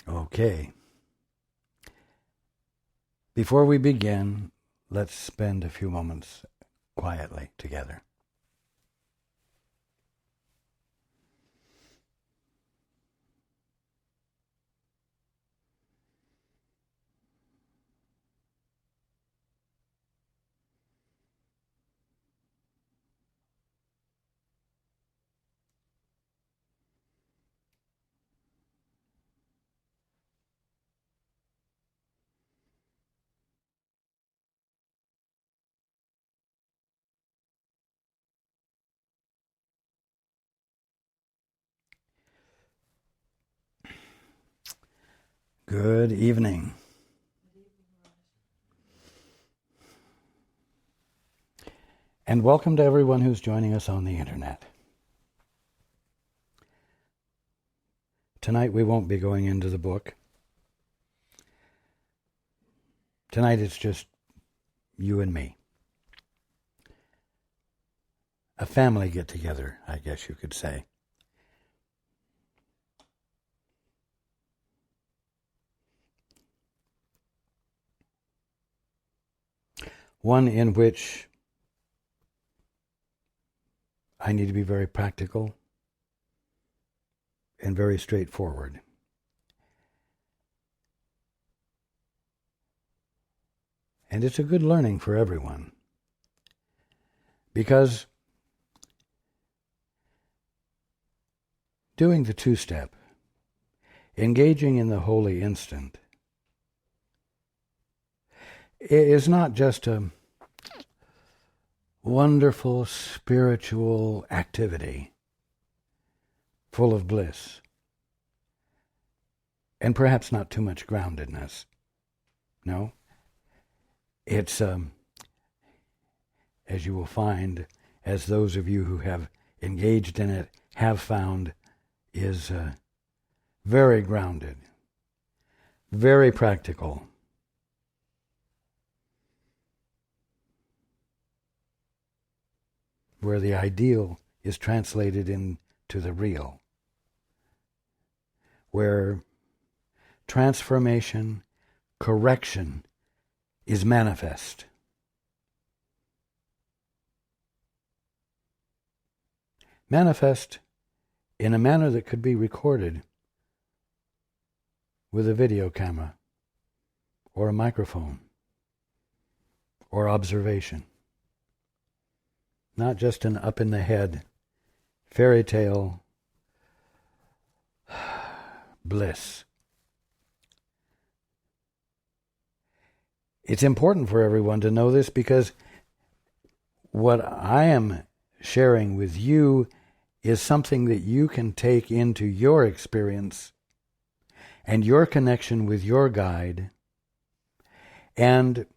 Okay. Before we begin, let's spend a few moments quietly together. Good evening. And welcome to everyone who's joining us on the internet. Tonight we won't be going into the book. Tonight it's just you and me. A family get-together, I guess you could say. One in which I need to be very practical and very straightforward. And it's a good learning for everyone. Because doing the two-step, engaging in the holy instant, is not just a wonderful spiritual activity full of bliss and perhaps not too much groundedness. No, it's, as you will find, as those of you who have engaged in it have found, is very grounded, very practical. Where the ideal is translated into the real, where transformation, correction is manifest. Manifest in a manner that could be recorded with a video camera or a microphone or observation. Not just an up-in-the-head fairy tale bliss. It's important for everyone to know this because what I am sharing with you is something that you can take into your experience and your connection with your guide and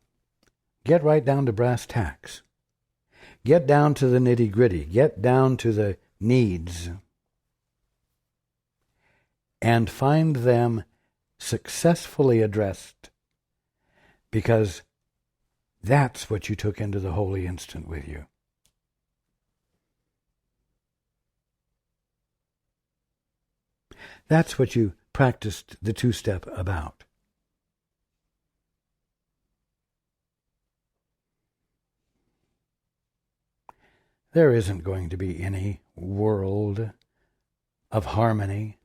get right down to brass tacks. Get down to the nitty-gritty. Get down to the needs. And find them successfully addressed. Because that's what you took into the holy instant with you. That's what you practiced the two-step about. There isn't going to be any world of harmony.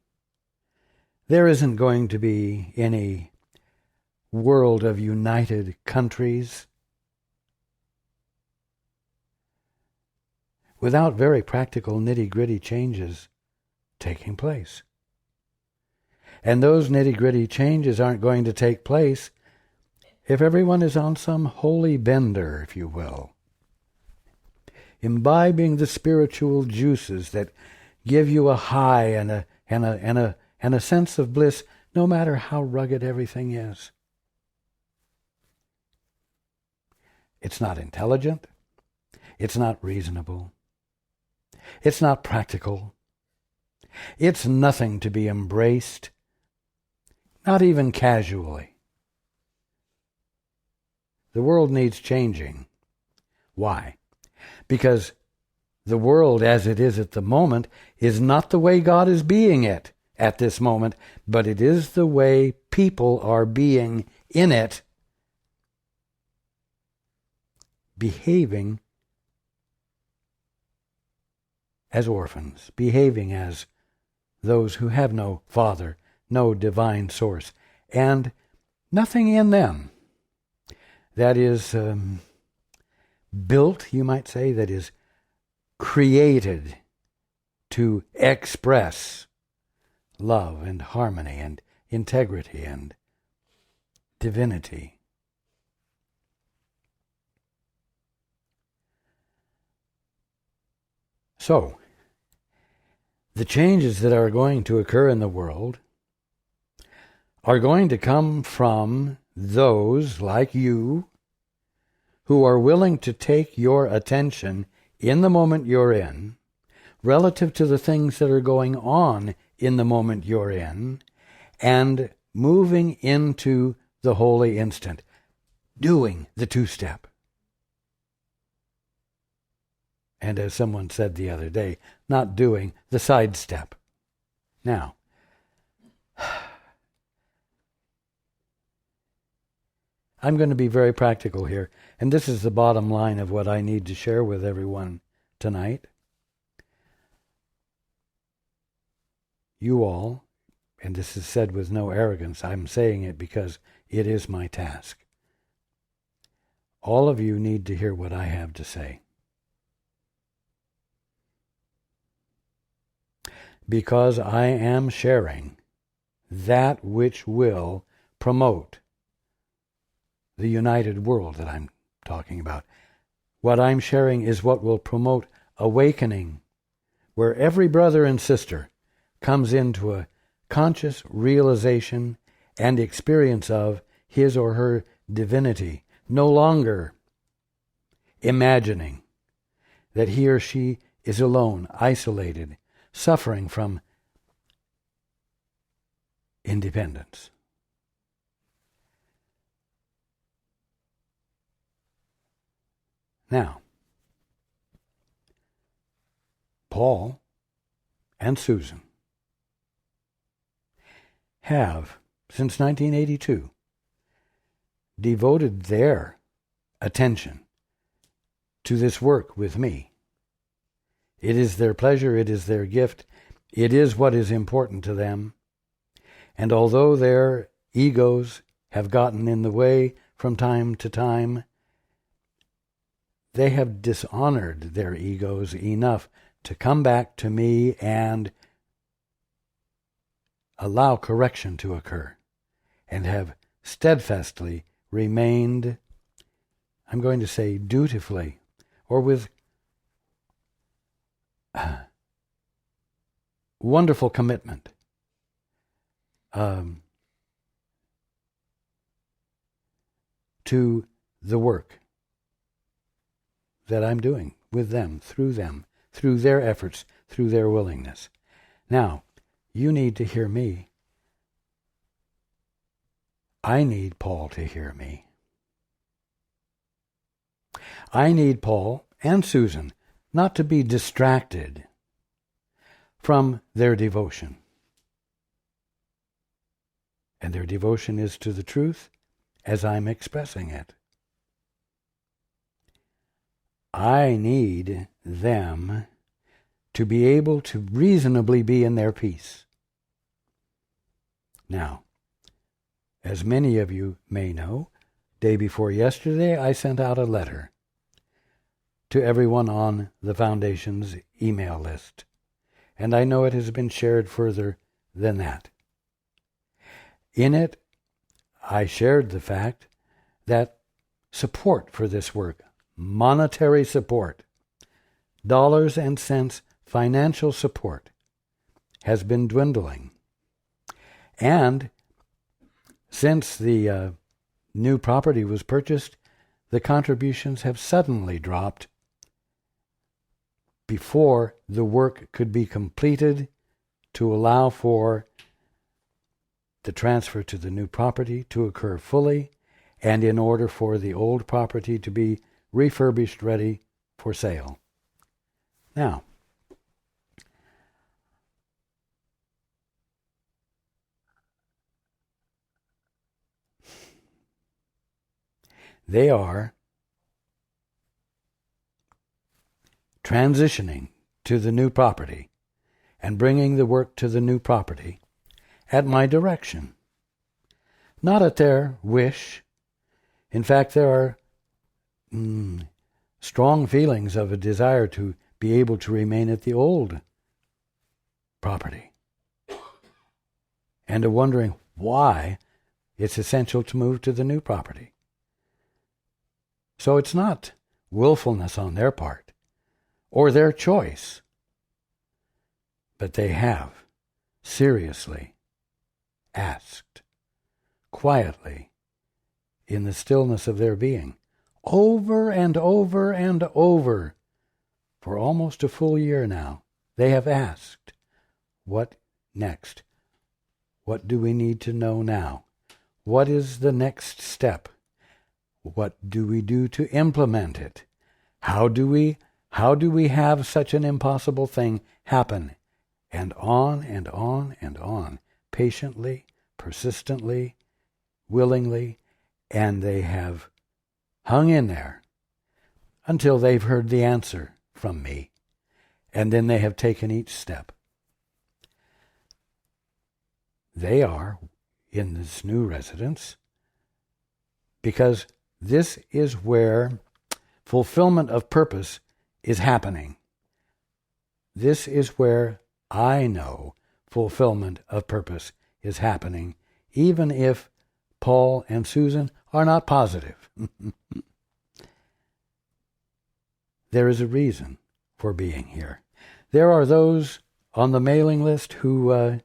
There isn't going to be any world of united countries without very practical nitty-gritty changes taking place. And those nitty-gritty changes aren't going to take place if everyone is on some holy bender, if you will, imbibing the spiritual juices that give you a high and a sense of bliss, no matter how rugged everything is. It's not intelligent. It's not reasonable. It's not practical. It's nothing to be embraced, not even casually. The world needs changing. Why? Because the world as it is at the moment is not the way God is being it. at this moment, but it is the way people are being in it, behaving as orphans, behaving as those who have no Father, no divine source, and nothing in them that is built, you might say, that is created to express love and harmony and integrity and divinity. So, the changes that are going to occur in the world are going to come from those like you who are willing to take your attention in the moment you're in, relative to the things that are going on in the moment you're in, and moving into the holy instant, doing the two-step. And as someone said the other day, not doing the sidestep. Now, I'm going to be very practical here, and this is the bottom line of what I need to share with everyone tonight. You all, and this is said with no arrogance, I'm saying it because it is my task. All of you need to hear what I have to say. Because I am sharing that which will promote the united world that I'm talking about. What I'm sharing is what will promote awakening, where every brother and sister comes into a conscious realization and experience of his or her divinity, no longer imagining that he or she is alone, isolated, suffering from independence. Now, Paul and Susan have, since 1982, devoted their attention to this work with me. It is their pleasure, it is their gift, it is what is important to them. And although their egos have gotten in the way from time to time, they have dishonored their egos enough to come back to me and allow correction to occur, and have steadfastly remained, I'm going to say dutifully, or with wonderful commitment, to the work that I'm doing with them, through their efforts, through their willingness. Now, you need to hear me. I need Paul to hear me. I need Paul and Susan not to be distracted from their devotion. And their devotion is to the truth as I'm expressing it. I need them to be able to reasonably be in their peace. Now, as many of you may know, day before yesterday I sent out a letter to everyone on the Foundation's email list, and I know it has been shared further than that. In it, I shared the fact that support for this work, monetary support, dollars and cents financial support, has been dwindling. And since the new property was purchased, the contributions have suddenly dropped before the work could be completed to allow for the transfer to the new property to occur fully, and in order for the old property to be refurbished, ready for sale. Now, They are transitioning to the new property and bringing the work to the new property at my direction, not at their wish. In fact, there are strong feelings of a desire to be able to remain at the old property, and a wondering why it's essential to move to the new property. So it's not willfulness on their part or their choice, but they have seriously asked, quietly, in the stillness of their being, over and over and over, for almost a full year now, they have asked, what next? What do we need to know now? What is the next step? What do we do to implement it? How do we have such an impossible thing happen? And on and on and on, patiently, persistently, willingly, and they have hung in there until they've heard the answer from me, and then they have taken each step. They are in this new residence because this is where fulfillment of purpose is happening. This is where I know fulfillment of purpose is happening, even if Paul and Susan are not positive. There is a reason for being here. There are those on the mailing list who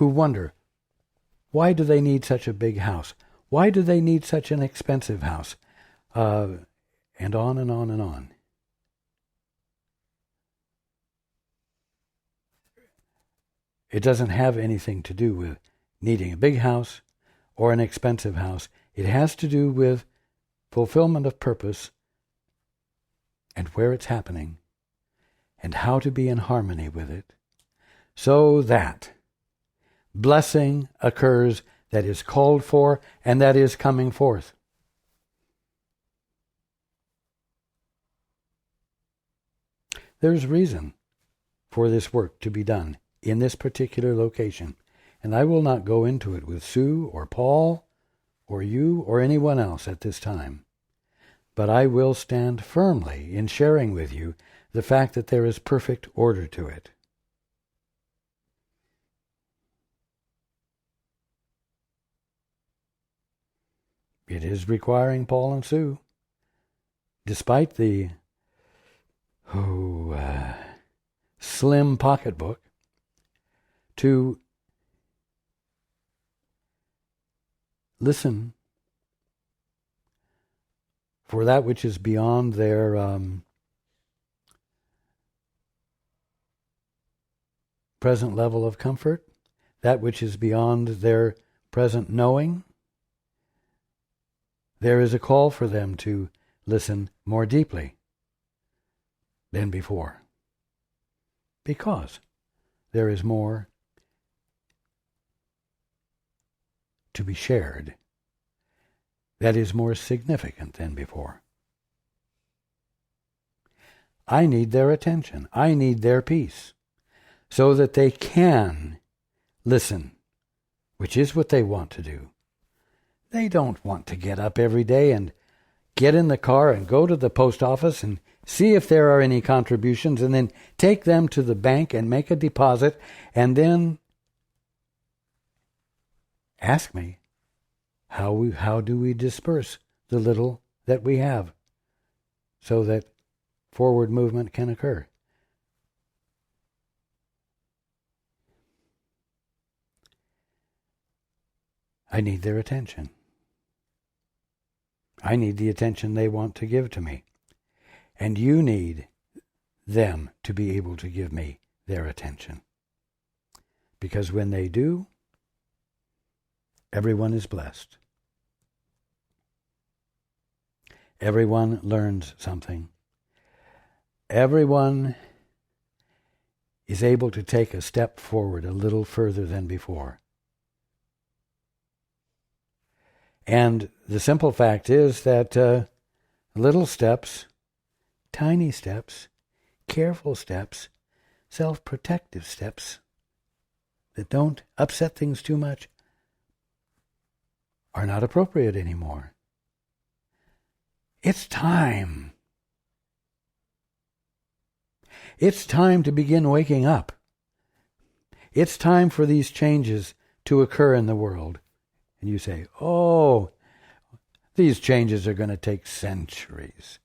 wonder, why do they need such a big house? Why do they need such an expensive house? And on and on and on. It doesn't have anything to do with needing a big house or an expensive house. It has to do with fulfillment of purpose and where it's happening and how to be in harmony with it so that blessing occurs that is called for and that is coming forth. There's reason for this work to be done in this particular location, and I will not go into it with Sue or Paul or you or anyone else at this time. But I will stand firmly in sharing with you the fact that there is perfect order to it. It is requiring Paul and Sue, despite the slim pocketbook, to listen for that which is beyond their present level of comfort, that which is beyond their present knowing. There is a call for them to listen more deeply than before, because there is more to be shared that is more significant than before. I need their attention. I need their peace so that they can listen, which is what they want to do. They don't want to get up every day and get in the car and go to the post office and see if there are any contributions and then take them to the bank and make a deposit and then ask me, how do we disperse the little that we have so that forward movement can occur? I need their attention. I need the attention they want to give to me. And you need them to be able to give me their attention. Because when they do, everyone is blessed. Everyone learns something. Everyone is able to take a step forward a little further than before. And the simple fact is that little steps, tiny steps, careful steps, self-protective steps that don't upset things too much are not appropriate anymore. It's time. It's time to begin waking up. It's time for these changes to occur in the world. And you say, oh, these changes are going to take centuries.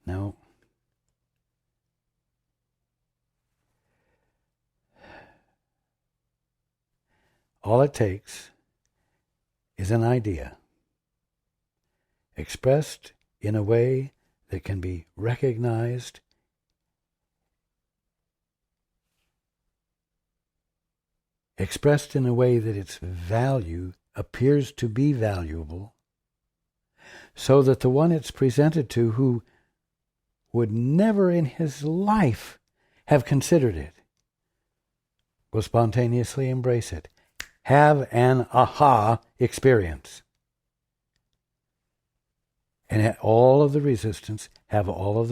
No. All it takes is an idea, expressed in a way that can be recognized expressed in a way that its value appears to be valuable, so that the one it's presented to who would never in his life have considered it will spontaneously embrace it, have an aha experience, and have all of the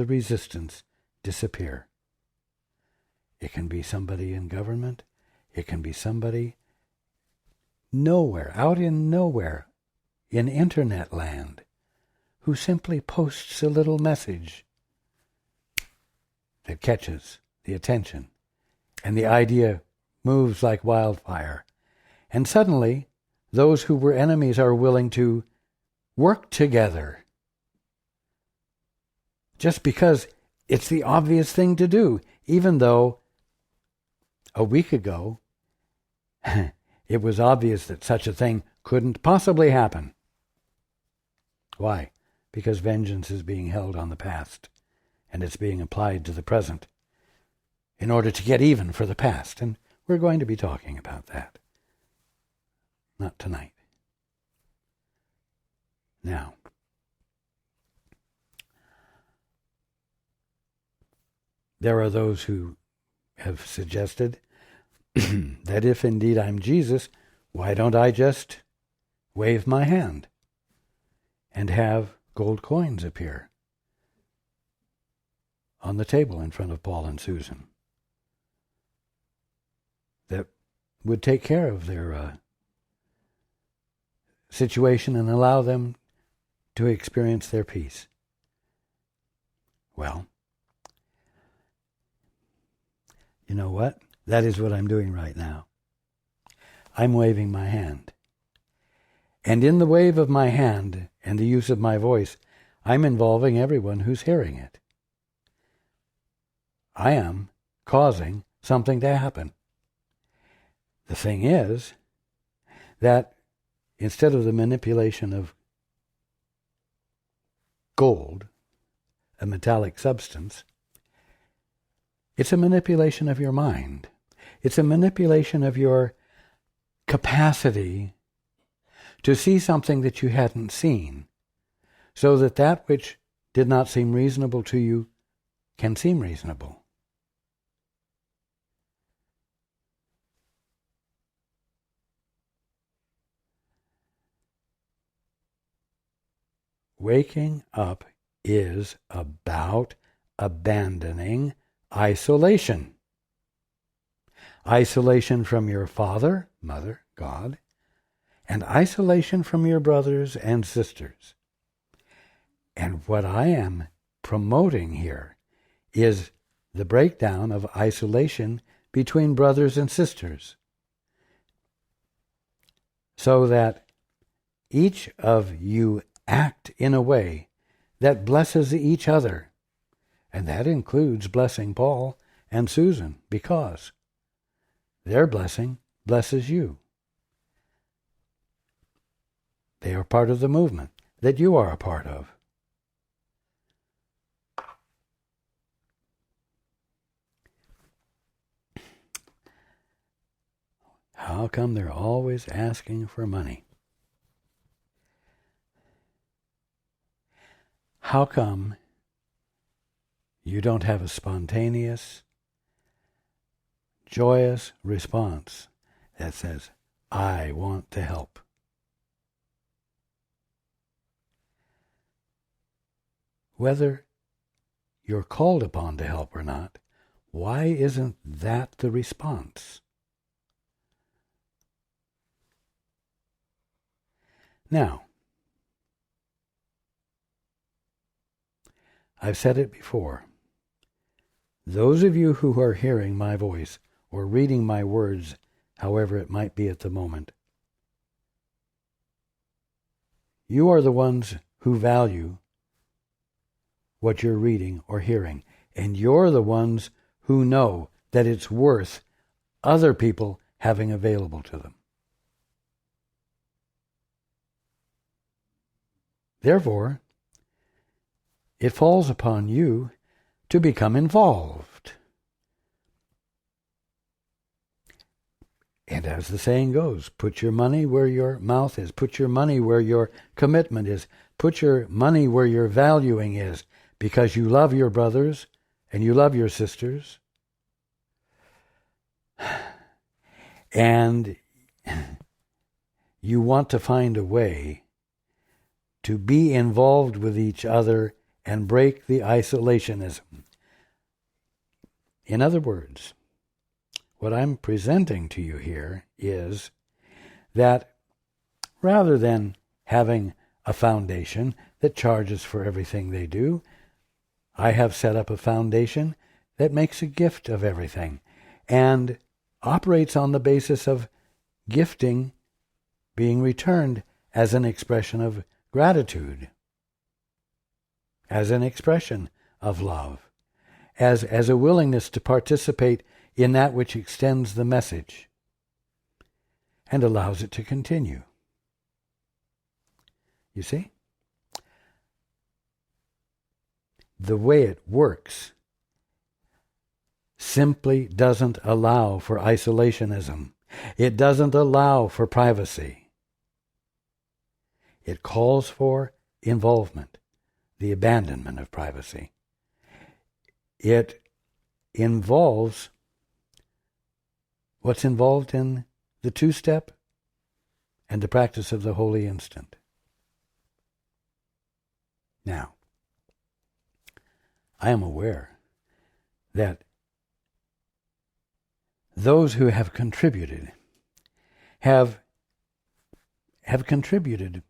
resistance disappear. It can be somebody in government. It can be somebody out in nowhere, in internet land, who simply posts a little message that catches the attention, and the idea moves like wildfire. And suddenly, those who were enemies are willing to work together, just because it's the obvious thing to do, even though a week ago, it was obvious that such a thing couldn't possibly happen. Why? Because vengeance is being held on the past, and it's being applied to the present in order to get even for the past. And we're going to be talking about that. Not tonight. Now, there are those who have suggested that if indeed I'm Jesus, why don't I just wave my hand and have gold coins appear on the table in front of Paul and Susan that would take care of their situation and allow them to experience their peace? Well, you know what? That is what I'm doing right now. I'm waving my hand. And in the wave of my hand and the use of my voice, I'm involving everyone who's hearing it. I am causing something to happen. The thing is that instead of the manipulation of gold, a metallic substance, it's a manipulation of your mind. It's a manipulation of your capacity to see something that you hadn't seen, so that that which did not seem reasonable to you can seem reasonable. Waking up is about abandoning isolation. Isolation from your father, mother, God, and isolation from your brothers and sisters. And what I am promoting here is the breakdown of isolation between brothers and sisters, so that each of you act in a way that blesses each other. And that includes blessing Paul and Susan, because their blessing blesses you. They are part of the movement that you are a part of. How come they're always asking for money? How come you don't have a spontaneous, joyous response that says, I want to help? whether you're called upon to help or not, why isn't that the response? Now, I've said it before. Those of you who are hearing my voice or reading my words, however it might be at the moment, you are the ones who value what you're reading or hearing, and you're the ones who know that it's worth other people having available to them. Therefore, it falls upon you to become involved. And as the saying goes, put your money where your mouth is. Put your money where your commitment is. Put your money where your valuing is, because you love your brothers and you love your sisters. And you want to find a way to be involved with each other and break the isolationism. In other words, what I'm presenting to you here is that rather than having a foundation that charges for everything they do, I have set up a foundation that makes a gift of everything and operates on the basis of gifting being returned as an expression of gratitude, as an expression of love, as a willingness to participate in that which extends the message and allows it to continue. You see? The way it works simply doesn't allow for isolationism. It doesn't allow for privacy. It calls for involvement, the abandonment of privacy. It involves what's involved in the two-step and the practice of the holy instant. Now, I am aware that those who have contributed have contributed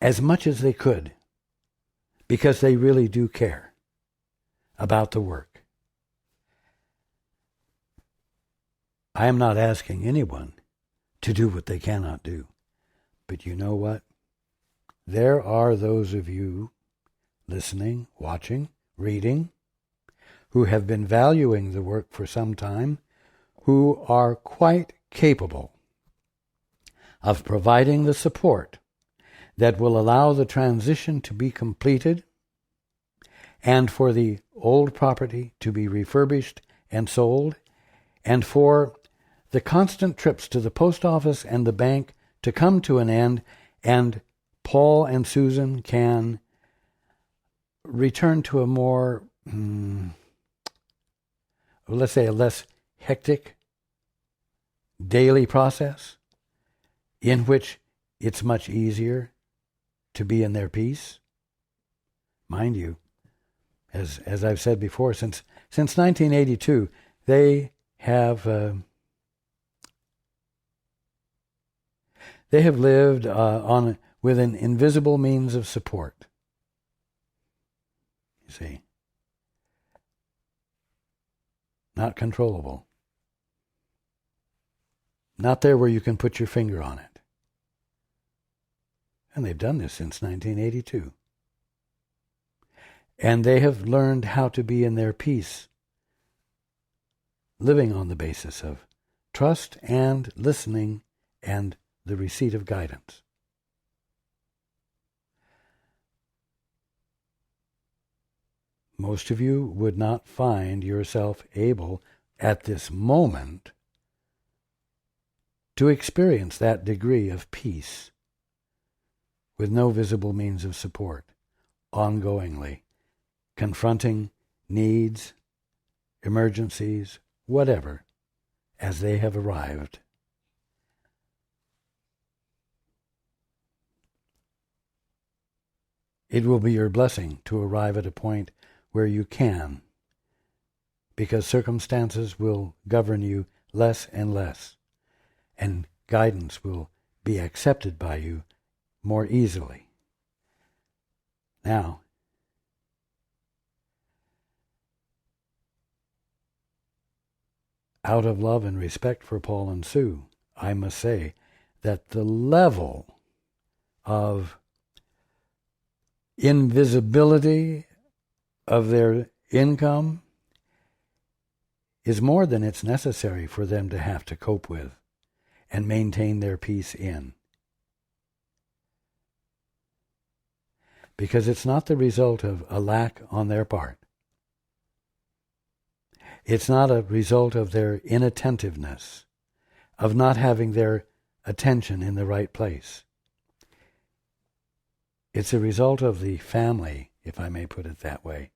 as much as they could, because they really do care about the work. I am not asking anyone to do what they cannot do. But you know what? There are those of you listening, watching, reading, who have been valuing the work for some time, who are quite capable of providing the support that will allow the transition to be completed and for the old property to be refurbished and sold, and for the constant trips to the post office and the bank to come to an end, and Paul and Susan can return to a more, let's say, a less hectic daily process in which it's much easier to be in their peace. Mind you, as I've said before, since 1982, they have lived with an invisible means of support. You see, not controllable, not there where you can put your finger on it. And they've done this since 1982. And they have learned how to be in their peace, living on the basis of trust and listening and the receipt of guidance. Most of you would not find yourself able at this moment to experience that degree of peace with no visible means of support, ongoingly, confronting needs, emergencies, whatever, as they have arrived. it will be your blessing to arrive at a point where you can, because circumstances will govern you less and less, and guidance will be accepted by you more easily. Now, out of love and respect for Paul and Sue, I must say that the level of invisibility of their income is more than it's necessary for them to have to cope with and maintain their peace in. Because it's not the result of a lack on their part. It's not a result of their inattentiveness, of not having their attention in the right place. It's a result of the family, if I may put it that way.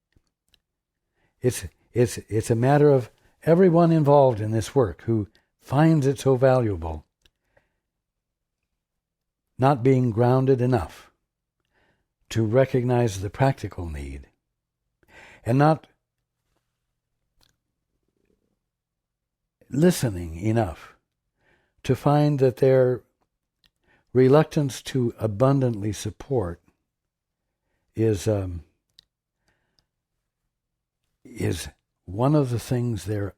It's a matter of everyone involved in this work who finds it so valuable not being grounded enough to recognize the practical need, and not listening enough to find that their reluctance to abundantly support is one of the things they're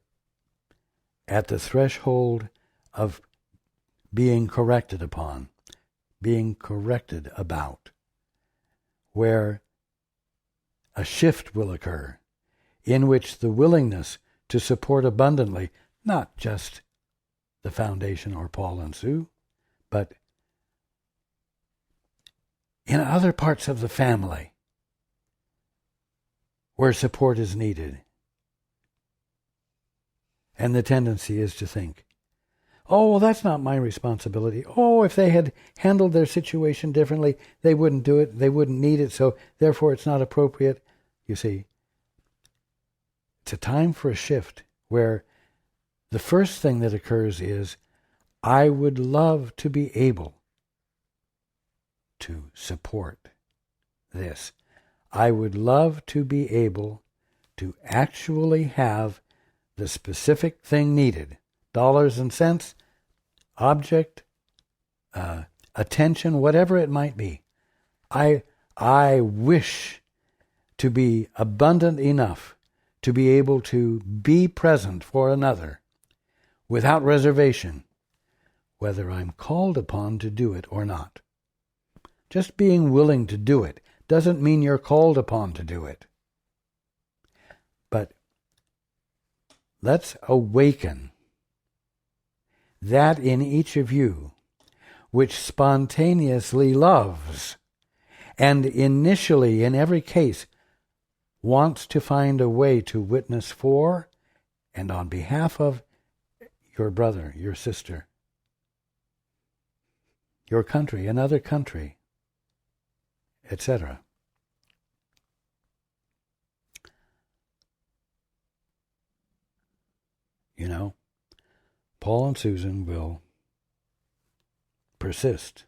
at the threshold of being corrected upon, being corrected about, where a shift will occur in which the willingness to support abundantly, not just the foundation or Paul and Sue, but in other parts of the family where support is needed. And the tendency is to think, oh, well, that's not my responsibility. Oh, if they had handled their situation differently, they wouldn't do it, they wouldn't need it, so therefore it's not appropriate. You see, it's a time for a shift where the first thing that occurs is, I would love to be able to support this. I would love to be able to actually have the specific thing needed, dollars and cents, object, attention, whatever it might be. I wish to be abundant enough to be able to be present for another without reservation, whether I'm called upon to do it or not. Just being willing to do it doesn't mean you're called upon to do it. But let's awaken that in each of you which spontaneously loves and initially, in every case, wants to find a way to witness for and on behalf of your brother, your sister, your country, another country, etc. You know, Paul and Susan will persist.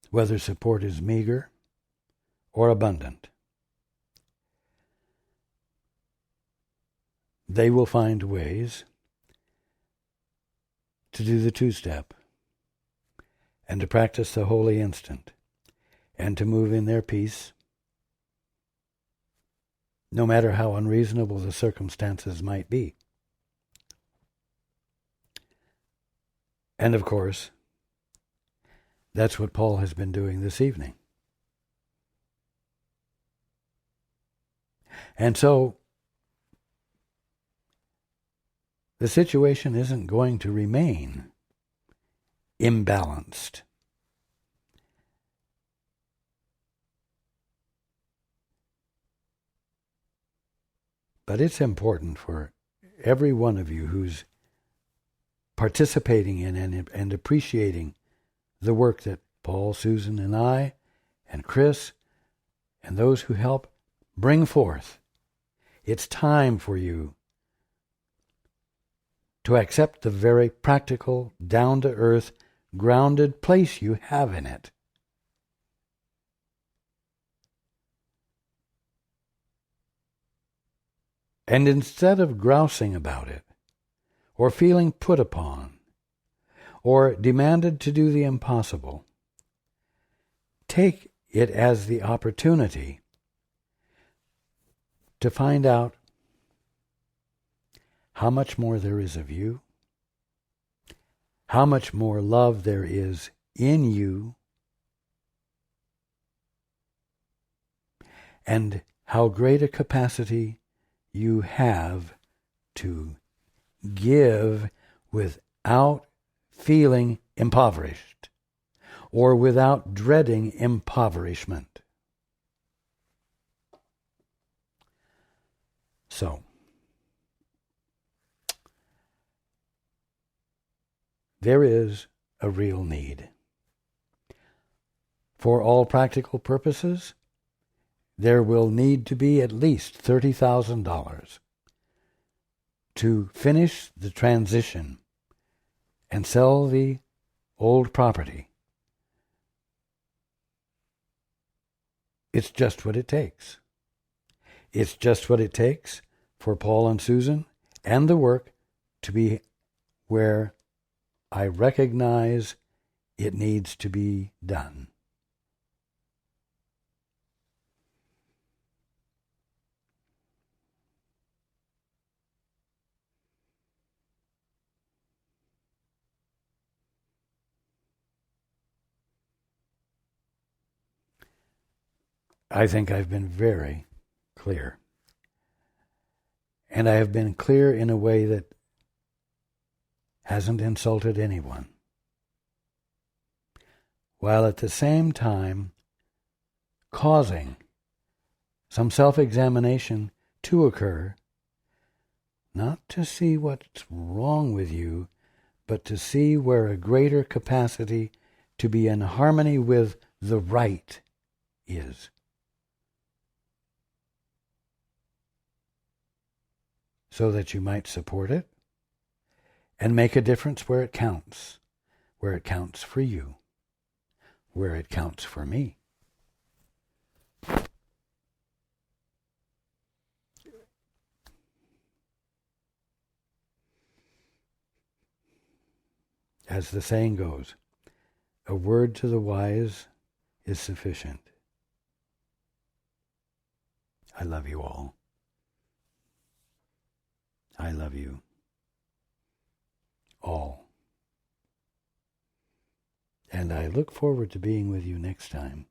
Whether support is meager or abundant. They will find ways to do the two-step and to practice the holy instant and to move in their peace, no matter how unreasonable the circumstances might be. And of course, that's what Paul has been doing this evening. And so, the situation isn't going to remain imbalanced. But it's important for every one of you who's participating in and appreciating the work that Paul, Susan, and I, and Chris, and those who help bring forth. It's time for you to accept the very practical, down-to-earth, grounded place you have in it. And instead of grousing about it, or feeling put upon, or demanded to do the impossible, take it as the opportunity to find out how much more there is of you, how much more love there is in you, and how great a capacity you have to give without feeling impoverished or without dreading impoverishment. So, there is a real need. For all practical purposes, there will need to be at least $30,000 to finish the transition and sell the old property. It's just what it takes. It's just what it takes for Paul and Susan and the work to be where I recognize it needs to be done. I think I've been very clear. And I have been clear in a way that hasn't insulted anyone, while at the same time causing some self-examination to occur, not to see what's wrong with you, but to see where a greater capacity to be in harmony with the right is. So that you might support it and make a difference where it counts for you, where it counts for me. As the saying goes, a word to the wise is sufficient. I love you all. I love you all. And I look forward to being with you next time.